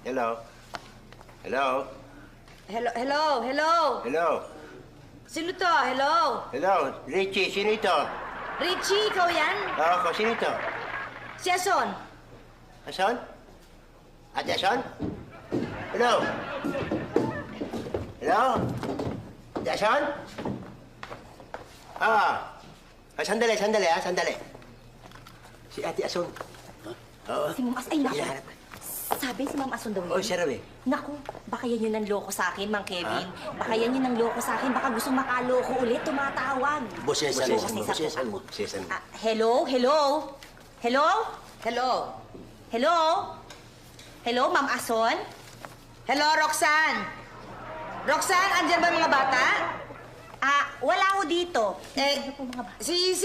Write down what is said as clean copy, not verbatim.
Hello? Hello? Hello? Hello? Sino to? Hello? Hello? Richie, sino ito? Richie, ikaw yan? Oo, ako, sino ito? Si Ason? Ason? Ate Ason? Hello? Hello? Ate Ason? Sandali, sandali. Si Ate Ason. Oo. Si Ma'am Ason. Ay, naku. Hinahanap. Sabi si Ma'am Ason daw yun. Oh, siya raw eh. Naku, baka yan yung nanloko sa akin, Mang Kevin. Baka yan yung nanloko sa akin. Baka gustong makaloko ulit, tumatawag. Bosesan mo. Bosesan. Bosesan mo. Bosesan mo. Hello? Hello, Ma'am Ason? Hello, Roxanne? Roxanne, andyan ba mga bata? Wala ho dito. Si